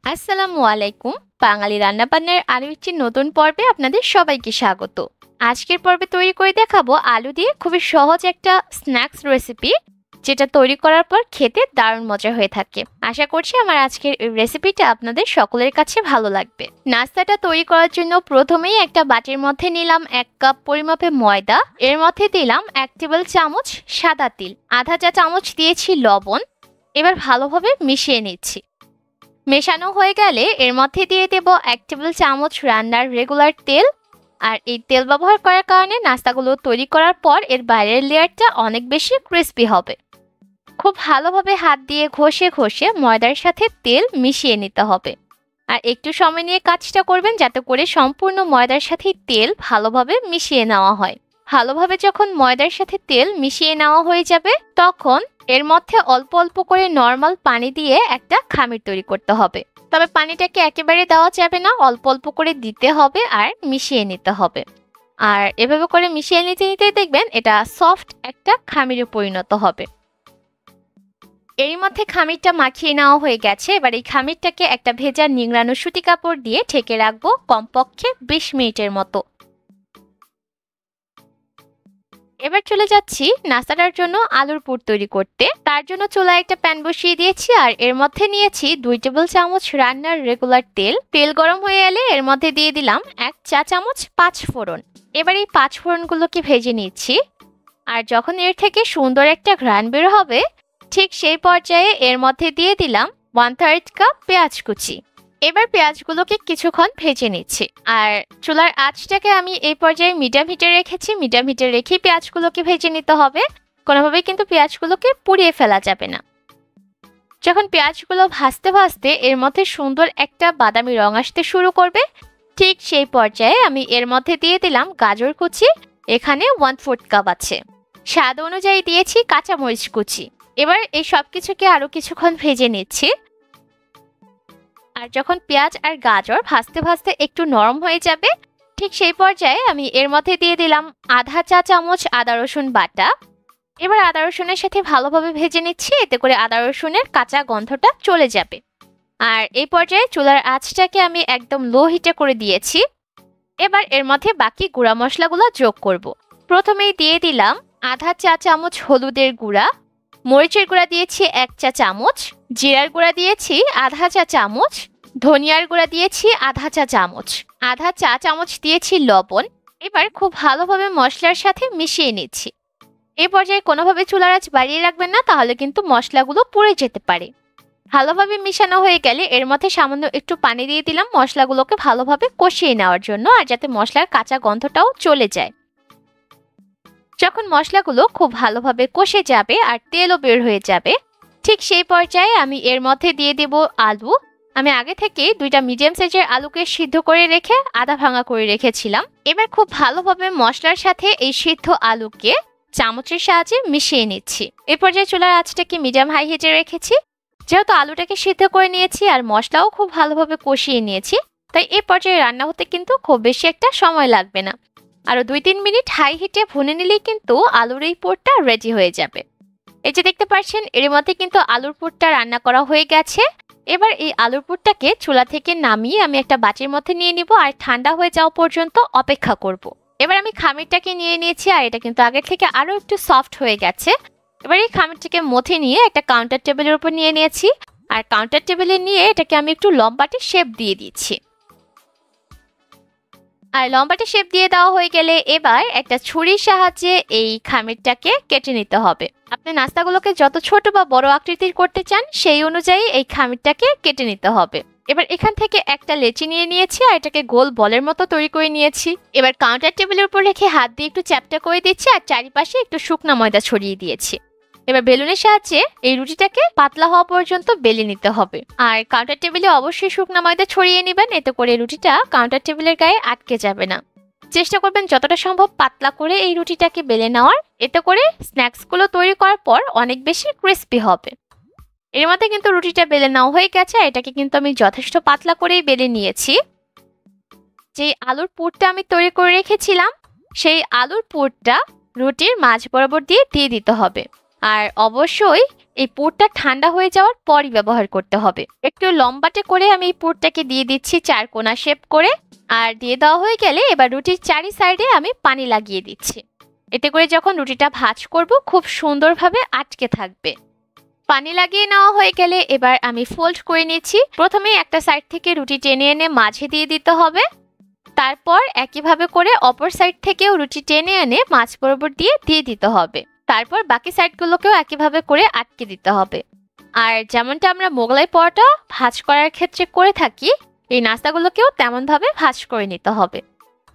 আসসালামু আলাইকুম। বাঙালি রান্নাবান্নার আরও একটি নতুন পর্বে আপনাদের সবাইকে স্বাগত। আজকের পর্বে তৈরি করে দেখাবো আলু দিয়ে খুবই সহজ একটা স্ন্যাক্স রেসিপি, যেটা তৈরি করার পর খেতে দারুণ মজা হয়ে থাকে। আশা করছি আমার আজকের এই রেসিপিটা আপনাদের সকলের কাছে ভালো লাগবে। নাস্তাটা তৈরি করার জন্য প্রথমেই একটা বাটির মধ্যে নিলাম 1 কাপ পরিমাপে ময়দা, এর মধ্যে দিলাম 1 টেবিল চামচ সাদা তিল, আধা চা চামচ দিয়েছি লবণ। এবার ভালোভাবে মিশিয়ে নিচ্ছি। মেশানো হয়ে গেলে এর মধ্যে দিয়ে দেব 1 টেবিল চামচ রান্নার রেগুলার তেল। আর এই তেল ব্যবহার করার কারণে নাস্তাগুলো তৈরি করার পর এর বাইরের লেয়ারটা অনেক বেশি ক্রিস্পি হবে। খুব ভালোভাবে হাত দিয়ে ঘষে ঘষে ময়দার সাথে তেল মিশিয়ে নিতে হবে। আর একটু সময় নিয়ে কাজটা করবেন, যাতে করে সম্পূর্ণ ময়দার সাথে তেল ভালোভাবে মিশিয়ে নেওয়া হয়। ভালোভাবে যখন ময়দার সাথে তেল মিশিয়ে নেওয়া হয়ে যাবে, তখন এর মধ্যে অল্প অল্প করে নর্মাল পানি দিয়ে একটা খামির তৈরি করতে হবে। তবে পানিটাকে একেবারে দেওয়া যাবে না, অল্প অল্প করে দিতে হবে আর মিশিয়ে নিতে হবে। আর এভাবে করে মিশিয়ে নিতে নিতেই দেখবেন এটা সফট একটা খামিরে পরিণত হবে। এরই মধ্যে খামিরটা মাখিয়ে নেওয়া হয়ে গেছে। এবার এই খামিরটাকে একটা ভেজা নিংড়ানো সুতি কাপড় দিয়ে ঢেকে রাখবো কমপক্ষে 20 মিনিটের মতো। এবার চলে যাচ্ছি নাস্তাটার জন্য আলুর পুর তৈরি করতে। তার জন্য চুলায় একটা প্যান বসিয়ে দিয়েছি আর এর মধ্যে নিয়েছি 2 টেবিল চামচ রান্নার রেগুলার তেল। তেল গরম হয়ে এলে এর মধ্যে দিয়ে দিলাম 1 চা চামচ 5 ফোড়ন। এবার এই 5 ফোড়নগুলোকে ভেজে নিচ্ছি। আর যখন এর থেকে সুন্দর একটা ঘ্রাণ বের হবে, ঠিক সেই পর্যায়ে এর মধ্যে দিয়ে দিলাম 1/3 কাপ পেঁয়াজ কুচি। এবার পেঁয়াজগুলোকে কিছুক্ষণ ভেজে নিচ্ছি। আর চুলার আঁচটাকে আমি এই পর্যায়ে মিডিয়াম হিটে রেখেছি। মিডিয়াম হিটে রেখেই পেঁয়াজগুলোকে ভেজে নিতে হবে। কোনোভাবেই কিন্তু পেঁয়াজগুলোকে পুড়িয়ে ফেলা যাবে না। যখন পেঁয়াজগুলো ভাজতে ভাজতে এর মধ্যে সুন্দর একটা বাদামি রং আসতে শুরু করবে, ঠিক সেই পর্যায়ে আমি এর মধ্যে দিয়ে দিলাম গাজর কুচি। এখানে 1/4 কাপ আছে। স্বাদ অনুযায়ী দিয়েছি কাঁচামরিচ কুচি। এবার এই সব কিছুকে আরো কিছুক্ষণ ভেজে নিচ্ছি। আর যখন পেঁয়াজ আর গাজর ভাজতে ভাজতে একটু নরম হয়ে যাবে, ঠিক সেই পর্যায়ে আমি এর মধ্যে দিয়ে দিলাম আধা চা চামচ আদা রসুন বাটা। এবার আদা রসুনের সাথে ভালোভাবে ভেজে নিচ্ছি, এতে করে আদা রসুনের কাঁচা গন্ধটা চলে যাবে। আর এই পর্যায়ে চুলার আঁচটাকে আমি একদম লো হিটে করে দিয়েছি। এবার এর মধ্যে বাকি গুঁড়া মশলাগুলো যোগ করব। প্রথমেই দিয়ে দিলাম আধা চা চামচ হলুদের গুঁড়া, মরিচের গুঁড়া দিয়েছি 1 চা চামচ, জিরার গুঁড়া দিয়েছি আধা চা চামচ, ধনিয়ার গুঁড়া দিয়েছি আধা চা চামচ, আধা চা চামচ দিয়েছি লবণ। এবার খুব ভালোভাবে মশলার সাথে মিশিয়ে নিচ্ছি। এই পর্যায়ে কোনোভাবে চুলার আঁচ বাড়িয়ে রাখবেন না, তাহলে কিন্তু মশলাগুলো পুড়ে যেতে পারে। ভালোভাবে মিশানো হয়ে গেলে এর মধ্যে সামান্য একটু পানি দিয়ে দিলাম মশলাগুলোকে ভালোভাবে কষিয়ে নেওয়ার জন্য, আর যাতে মশলার কাঁচা গন্ধটাও চলে যায়। যখন মশলাগুলো খুব ভালোভাবে কষে যাবে আর তেলও বের হয়ে যাবে, ঠিক সেই পর্যায়ে আমি এর মধ্যে দিয়ে দেব আলু। আমি আগে থেকে 2টা মিডিয়াম সাইজের আলুকে সিদ্ধ করে রেখে আধা ভাঙা করে রেখেছিলাম। এবার খুব ভালোভাবে মশলার সাথে এই সিদ্ধ আলুকে চামচের সাহায্যে মিশিয়ে নিচ্ছি। এই পর্যায়ে চুলার আঁচটাকে মিডিয়াম হাই হিটে রেখেছি। যেহেতু আলুটাকে সিদ্ধ করে নিয়েছি আর মশলাও খুব ভালোভাবে কষিয়ে নিয়েছি, তাই এই পর্যায়ে রান্না হতে কিন্তু খুব বেশি একটা সময় লাগবে না। আরো 2-3 মিনিট হাই হিটে ভুনে নিলেই কিন্তু আলুর এই পুরটা রেডি হয়ে যাবে। এই যে দেখতে পাচ্ছেন, এর মধ্যে কিন্তু আলুর পুরটা রান্না করা হয়ে গেছে। এবার এই আলুর পুরটাকে চুলা থেকে নামিয়ে আমি একটা বাটির মধ্যে নিয়ে নিব আর ঠান্ডা হয়ে যাওয়া পর্যন্ত অপেক্ষা করব। এবার আমি খামিরটাকে নিয়ে নিয়েছি আর এটা কিন্তু আগের থেকে আরো একটু সফট হয়ে গেছে। এবার এই খামিরটাকে মথে নিয়ে একটা কাউন্টার টেবিলের উপর নিয়ে নিয়েছি। আর কাউন্টার টেবিলে নিয়ে এটাকে আমি একটু লম্বাটে শেপ দিয়ে দিচ্ছি। আর লম্বাটে শেপ দিয়ে দেওয়া হয়ে গেলে এবার একটা ছুরির সাহায্যে এই খামিরটাকে কেটে নিতে হবে। আপনি নাস্তাগুলোকে যত ছোট বা বড় আকৃতির করতে চান, সেই অনুযায়ী এই খামিরটাকে কেটে নিতে হবে। এবার এখান থেকে একটা লেচি নিয়ে নিয়েছি আর এটাকে গোল বলের মতো তৈরি করে নিয়েছি। এবার কাউন্টার টেবিলের উপর রেখে হাত দিয়ে একটু চ্যাপটা করে দিচ্ছি আর চারিপাশে একটু শুকনো ময়দা ছড়িয়ে দিয়েছি। এবার বেলুনের সাহায্যে এই রুটিটাকে পাতলা হওয়া পর্যন্ত বেলে নিতে হবে। আর কাউন্টার টেবিলে অবশ্যই শুকনো ময়দা ছড়িয়ে নেবেন, এতে করে রুটিটা কাউন্টার টেবিলের গায়ে আটকে যাবে না। চেষ্টা করবেন যতটা সম্ভব পাতলা করে এই রুটিটাকে বেলে নেওয়ার, এতে করে স্ন্যাক্সগুলো তৈরি করার পর অনেক বেশি ক্রিস্পি হবে। এর মধ্যে কিন্তু রুটিটা বেলে নেওয়া হয়ে গেছে। এটাকে কিন্তু আমি যথেষ্ট পাতলা করেই বেলে নিয়েছি। যে আলুর পুরটা আমি তৈরি করে রেখেছিলাম, সেই আলুর পুরটা রুটির মাঝ বরাবর দিয়ে দিতে হবে। আর অবশ্যই এই পুরটা ঠান্ডা হয়ে যাওয়ার পরই ব্যবহার করতে হবে। একটু লম্বাটে করে আমি এই পুরটাকে দিয়ে দিচ্ছি 4 কোণা শেপ করে। আর দিয়ে দেওয়া হয়ে গেলে এবার রুটির চারি সাইডে আমি পানি লাগিয়ে দিচ্ছি। এতে করে যখন রুটিটা ভাঁজ করব খুব সুন্দরভাবে আটকে থাকবে। পানি লাগিয়ে নেওয়া হয়ে গেলে এবার আমি ফোল্ড করে নিচ্ছি। প্রথমে একটা সাইড থেকে রুটি টেনে এনে মাঝে দিয়ে দিতে হবে। তারপর একইভাবে করে অপর সাইড থেকেও রুটি টেনে এনে মাঝ বরাবর দিয়ে দিতে হবে। তারপর বাকি সাইডগুলোকেও একইভাবে করে আটকে দিতে হবে। আর যেমনটা আমরা মোগলাই পরোটা ভাঁজ করার ক্ষেত্রে করে থাকি, এই নাস্তাগুলোকেও তেমনভাবে ভাঁজ করে নিতে হবে।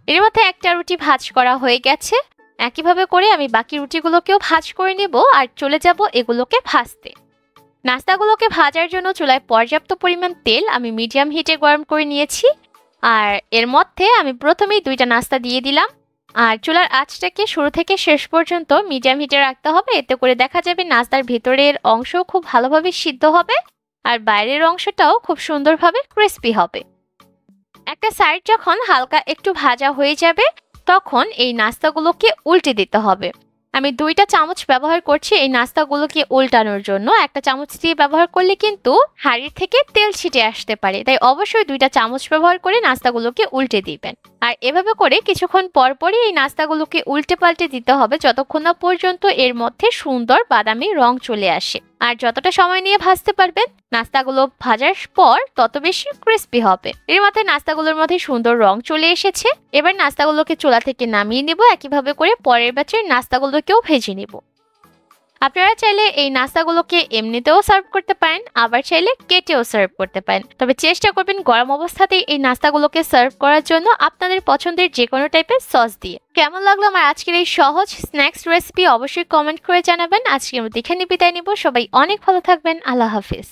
এর মধ্যে একটা রুটি ভাঁজ করা হয়ে গেছে। একইভাবে করে আমি বাকি রুটিগুলোকেও ভাঁজ করে নেব আর চলে যাব এগুলোকে ভাজতে। নাস্তাগুলোকে ভাজার জন্য চুলায় পর্যাপ্ত পরিমাণ তেল আমি মিডিয়াম হিটে গরম করে নিয়েছি। আর এর মধ্যে আমি প্রথমেই 2টা নাস্তা দিয়ে দিলাম। আর চুলার আঁচটাকে শুরু থেকে শেষ পর্যন্ত মিডিয়াম হিটে রাখতে হবে। এতে করে দেখা যাবে নাস্তার ভেতরের অংশ খুব ভালোভাবে সিদ্ধ হবে আর বাইরের অংশটাও খুব সুন্দরভাবে ক্রিস্পি হবে। একটা সাইড যখন হালকা একটু ভাজা হয়ে যাবে তখন এই নাস্তাগুলোকে উল্টে দিতে হবে। আমি 2টা চামচ ব্যবহার করছি এই নাস্তাগুলোকে উল্টানোর জন্য। একটা চামচ দিয়ে ব্যবহার করলে কিন্তু হাঁড়ির থেকে তেল ছিটে আসতে পারে, তাই অবশ্যই 2টা চামচ ব্যবহার করে নাস্তাগুলোকে উল্টে দিবেন। আর এভাবে করে কিছুক্ষণ পরপরই এই নাস্তাগুলোকে উল্টে পাল্টে দিতে হবে যতক্ষণ না পর্যন্ত এর মধ্যে সুন্দর বাদামি রং চলে আসে। আর যতটা সময় নিয়ে ভাজতে পারবেন নাস্তাগুলো ভাজার পর তত বেশি ক্রিস্পি হবে। এর মধ্যে নাস্তাগুলোর মধ্যে সুন্দর রং চলে এসেছে। এবার নাস্তাগুলোকে চুলা থেকে নামিয়ে নেব। একইভাবে করে পরের ব্যাচের নাস্তাগুলোকেও ভেজে নেব। আপনারা চাইলে এই নাস্তাগুলোকে এমনিতেও সার্ভ করতে পারেন, আবার চাইলে কেটেও সার্ভ করতে পারেন। তবে চেষ্টা করবেন গরম অবস্থাতেই এই নাস্তাগুলোকে সার্ভ করার জন্য আপনাদের পছন্দের যে কোনো টাইপের সস দিয়ে। কেমন লাগলো আমার আজকের এই সহজ স্ন্যাক্স রেসিপি অবশ্যই কমেন্ট করে জানাবেন। আজকে আমরা দেখে বিদায় নিব। সবাই অনেক ভালো থাকবেন। আল্লাহ হাফিজ।